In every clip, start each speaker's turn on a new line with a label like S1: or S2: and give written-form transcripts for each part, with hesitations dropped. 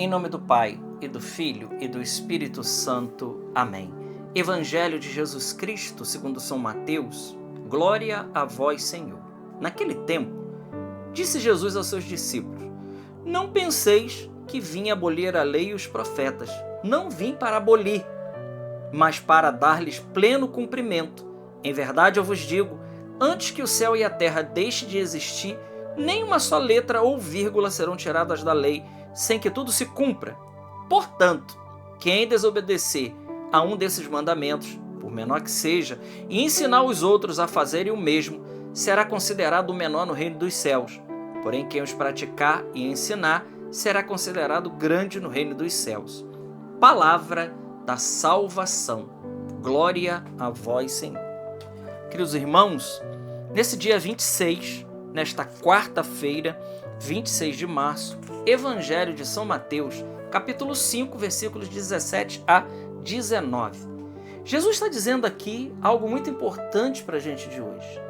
S1: Em nome do Pai, e do Filho, e do Espírito Santo. Amém. Evangelho de Jesus Cristo, segundo São Mateus. Glória a vós, Senhor. Naquele tempo, disse Jesus aos seus discípulos: Não penseis que vim abolir a lei e os profetas. Não vim para abolir, mas para dar-lhes pleno cumprimento. Em verdade eu vos digo, antes que o céu e a terra deixem de existir, nem uma só letra ou vírgula serão tiradas da lei, sem que tudo se cumpra. Portanto, quem desobedecer a um desses mandamentos, por menor que seja, e ensinar os outros a fazerem o mesmo, será considerado o menor no reino dos céus. Porém, quem os praticar e ensinar, será considerado grande no reino dos céus. Palavra da salvação. Glória a vós, Senhor. Queridos irmãos, nesse dia 26, nesta quarta-feira, 26 de março, Evangelho de São Mateus, capítulo 5, versículos 17 a 19. Jesus está dizendo aqui algo muito importante para a gente de hoje.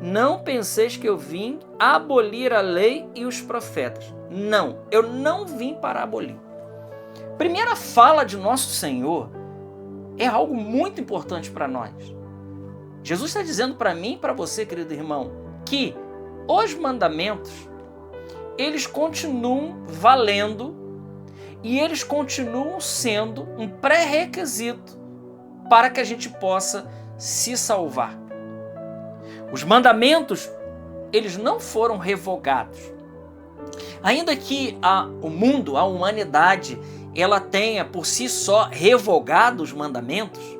S1: Não penseis que eu vim abolir a lei e os profetas. Não, eu não vim para abolir. Primeira fala de nosso Senhor é algo muito importante para nós. Jesus está dizendo para mim e para você, querido irmão, que os mandamentos, eles continuam valendo e eles continuam sendo um pré-requisito para que a gente possa se salvar. Os mandamentos, eles não foram revogados. Ainda que o mundo, a humanidade, ela tenha por si só revogado os mandamentos,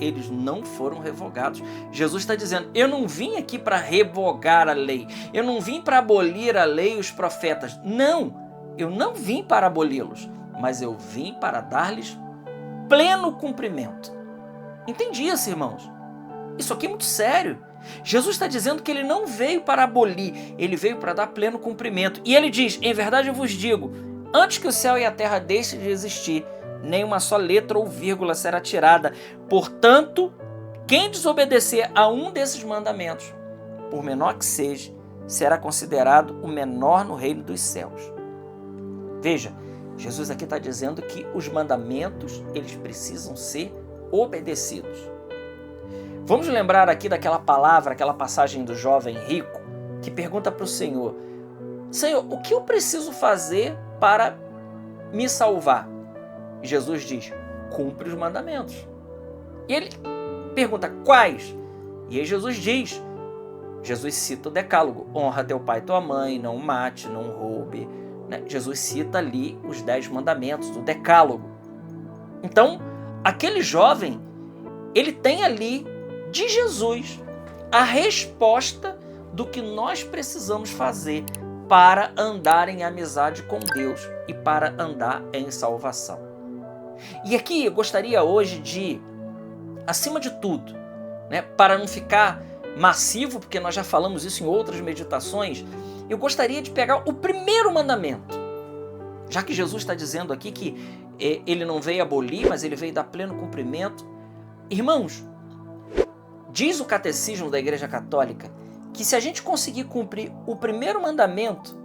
S1: eles não foram revogados. Jesus está dizendo, eu não vim aqui para revogar a lei, eu não vim para abolir a lei e os profetas. Não, eu não vim para aboli-los, mas eu vim para dar-lhes pleno cumprimento. Entendi isso, irmãos? Isso aqui é muito sério. Jesus está dizendo que ele não veio para abolir, ele veio para dar pleno cumprimento. E ele diz, em verdade eu vos digo, antes que o céu e a terra deixem de existir, nem uma só letra ou vírgula será tirada. Portanto, quem desobedecer a um desses mandamentos, por menor que seja, será considerado o menor no reino dos céus. Veja, Jesus aqui está dizendo que os mandamentos, eles precisam ser obedecidos. Vamos lembrar aqui daquela palavra, aquela passagem do jovem rico, que pergunta para o Senhor, Senhor, o que eu preciso fazer para me salvar? Jesus diz, cumpre os mandamentos. E ele pergunta, quais? E aí Jesus cita o decálogo, honra teu pai e tua mãe, não mate, não roube. Né? Jesus cita ali os 10 mandamentos do decálogo. Então, aquele jovem, ele tem ali de Jesus a resposta do que nós precisamos fazer para andar em amizade com Deus e para andar em salvação. E aqui eu gostaria hoje de, acima de tudo, né, para não ficar massivo, porque nós já falamos isso em outras meditações, eu gostaria de pegar o primeiro mandamento. Já que Jesus está dizendo aqui que ele não veio abolir, mas ele veio dar pleno cumprimento. Irmãos, diz o Catecismo da Igreja Católica que se a gente conseguir cumprir o primeiro mandamento,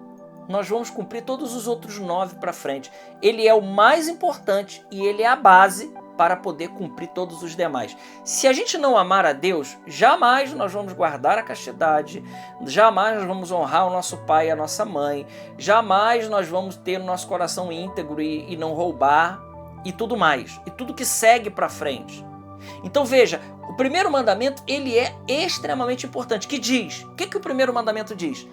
S1: nós vamos cumprir todos os outros 9 para frente. Ele é o mais importante e ele é a base para poder cumprir todos os demais. Se a gente não amar a Deus, jamais nós vamos guardar a castidade, jamais nós vamos honrar o nosso pai e a nossa mãe, jamais nós vamos ter o nosso coração íntegro e não roubar e tudo mais, e tudo que segue para frente. Então veja, o primeiro mandamento ele é extremamente importante, que diz, o que o primeiro mandamento diz?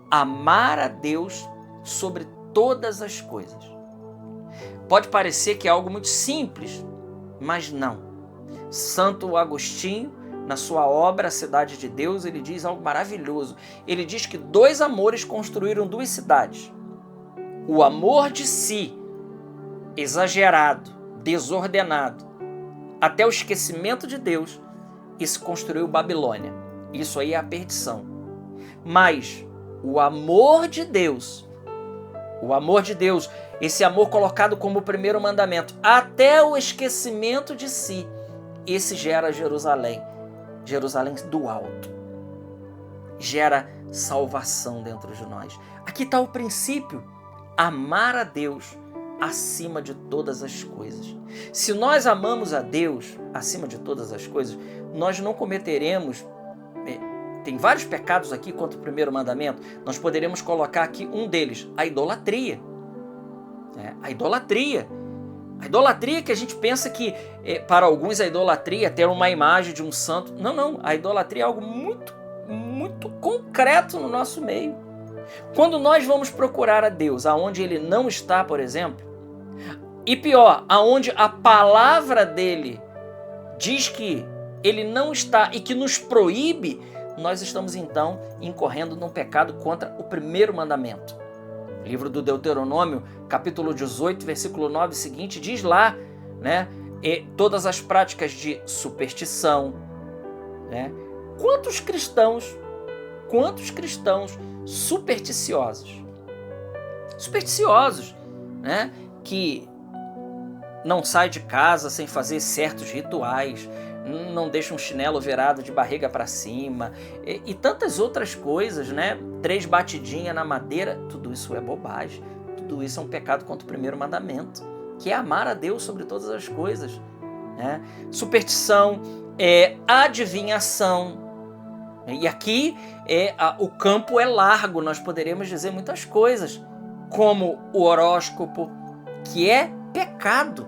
S1: Amar a Deus sobre todas as coisas. Pode parecer que é algo muito simples, mas não. Santo Agostinho, na sua obra A Cidade de Deus, ele diz algo maravilhoso. Ele diz que 2 amores construíram 2 cidades. O amor de si, exagerado, desordenado, até o esquecimento de Deus, e se construiu Babilônia. Isso aí é a perdição. Mas o amor de Deus, esse amor colocado como o primeiro mandamento, até o esquecimento de si, esse gera Jerusalém do alto. Gera salvação dentro de nós. Aqui está o princípio. amar a Deus acima de todas as coisas. Se nós amamos a Deus acima de todas as coisas, nós não cometeremos... Tem vários pecados aqui contra o primeiro mandamento. Nós poderemos colocar aqui um deles, a idolatria. A idolatria. A idolatria que a gente pensa que, para alguns, a idolatria é ter uma imagem de um santo. Não, não. A idolatria é algo muito, muito concreto no nosso meio. Quando nós vamos procurar a Deus aonde Ele não está, por exemplo, e pior, aonde a palavra dEle diz que Ele não está e que nos proíbe, nós estamos então incorrendo num pecado contra o primeiro mandamento. O livro do Deuteronômio, capítulo 18, versículo 9 seguinte, diz lá, né, todas as práticas de superstição, né? Quantos cristãos supersticiosos, né, que não saem de casa sem fazer certos rituais, não deixam um chinelo virado de barriga para cima e tantas outras coisas, né? 3 batidinhas na madeira, tudo isso é bobagem, tudo isso é um pecado contra o primeiro mandamento, que é amar a Deus sobre todas as coisas, né? Superstição, adivinhação, e aqui o campo é largo, nós poderíamos dizer muitas coisas, como o horóscopo, que é pecado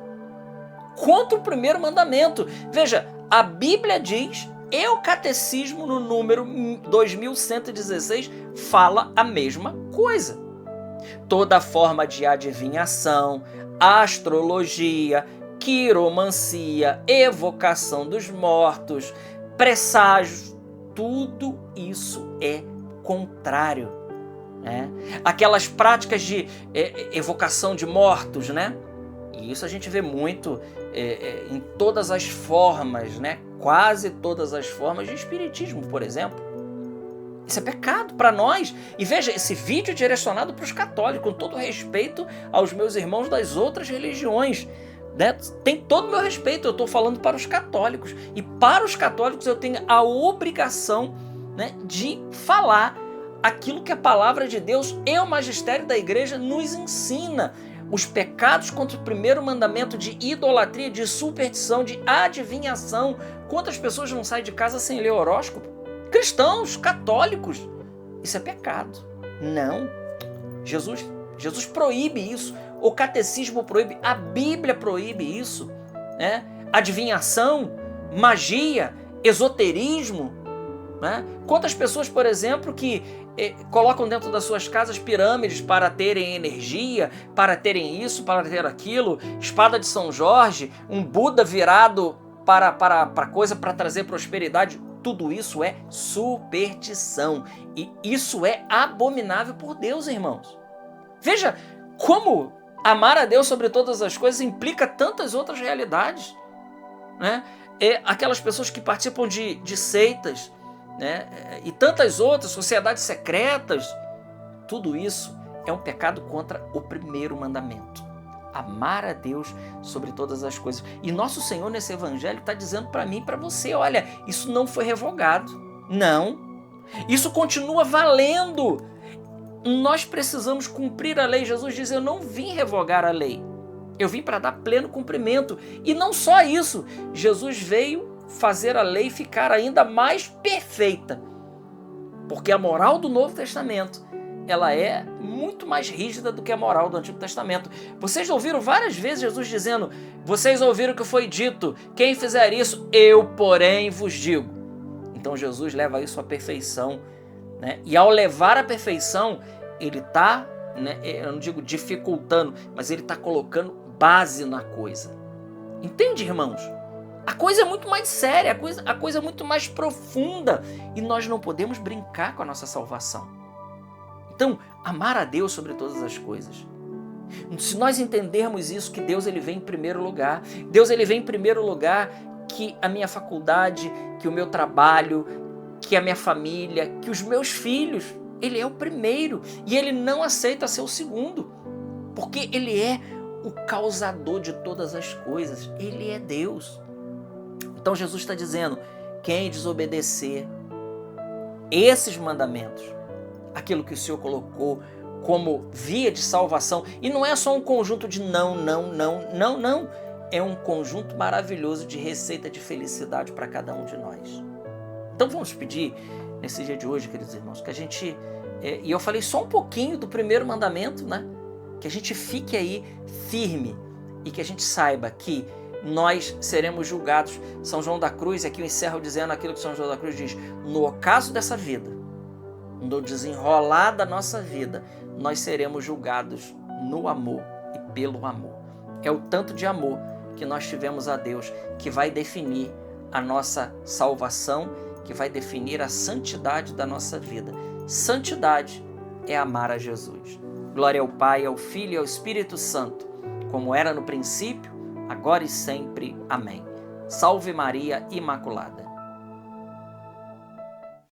S1: contra o primeiro mandamento. Veja, a Bíblia diz, e o Catecismo no número 2116 fala a mesma coisa. Toda forma de adivinhação, astrologia, quiromancia, evocação dos mortos, presságios, tudo isso é contrário, né? Aquelas práticas de evocação de mortos, né? E isso a gente vê muito em todas as formas, né? Quase todas as formas de espiritismo, por exemplo. Isso é pecado para nós. E veja, esse vídeo é direcionado para os católicos, com todo respeito aos meus irmãos das outras religiões, né? Tem todo o meu respeito, eu estou falando para os católicos. E para os católicos eu tenho a obrigação, né, de falar aquilo que a palavra de Deus e o magistério da igreja nos ensina. Os pecados contra o primeiro mandamento de idolatria, de superstição, de adivinhação. Quantas pessoas não saem de casa sem ler horóscopo? Cristãos, católicos. Isso é pecado. Não. Jesus proíbe isso. O catecismo proíbe. A Bíblia proíbe isso, né? Adivinhação, magia, esoterismo, né? Quantas pessoas, por exemplo, que colocam dentro das suas casas pirâmides para terem energia, para terem isso, para ter aquilo, espada de São Jorge, um Buda virado para coisa para trazer prosperidade. Tudo isso é superstição e isso é abominável por Deus, irmãos. Veja como amar a Deus sobre todas as coisas implica tantas outras realidades, né? Aquelas pessoas que participam de seitas, né? E tantas outras, sociedades secretas, tudo isso é um pecado contra o primeiro mandamento. Amar a Deus sobre todas as coisas. E nosso Senhor nesse evangelho está dizendo para mim e para você, olha, isso não foi revogado. Não. Isso continua valendo. Nós precisamos cumprir a lei. Jesus diz, eu não vim revogar a lei. Eu vim para dar pleno cumprimento. E não só isso. Jesus veio fazer a lei ficar ainda mais perfeita. Porque a moral do Novo Testamento, ela é muito mais rígida do que a moral do Antigo Testamento. Vocês ouviram várias vezes Jesus dizendo, vocês ouviram o que foi dito, quem fizer isso, eu, porém, vos digo. Então Jesus leva isso à perfeição, né? E ao levar à perfeição, ele está, né, eu não digo dificultando, mas ele está colocando base na coisa. Entende, irmãos? A coisa é muito mais séria, a coisa é muito mais profunda e nós não podemos brincar com a nossa salvação. Então, amar a Deus sobre todas as coisas. Se nós entendermos isso, que Deus ele vem em primeiro lugar, Deus ele vem em primeiro lugar que a minha faculdade, que o meu trabalho, que a minha família, que os meus filhos, ele é o primeiro e ele não aceita ser o segundo, porque ele é o causador de todas as coisas, ele é Deus. Então Jesus está dizendo, quem desobedecer esses mandamentos, aquilo que o Senhor colocou como via de salvação. E não é só um conjunto de não. É um conjunto maravilhoso de receita de felicidade para cada um de nós. Então vamos pedir, nesse dia de hoje, queridos irmãos, que a gente... e eu falei só um pouquinho do primeiro mandamento, né? Que a gente fique aí firme e que a gente saiba que nós seremos julgados. São João da Cruz, aqui eu encerro dizendo aquilo que São João da Cruz diz: no ocaso dessa vida, no desenrolar da nossa vida, nós seremos julgados no amor e pelo amor. É o tanto de amor que nós tivemos a Deus que vai definir a nossa salvação, que vai definir a santidade da nossa vida. Santidade é amar a Jesus. Glória ao Pai, ao Filho e ao Espírito Santo, como era no princípio, agora e sempre. Amém. Salve Maria Imaculada.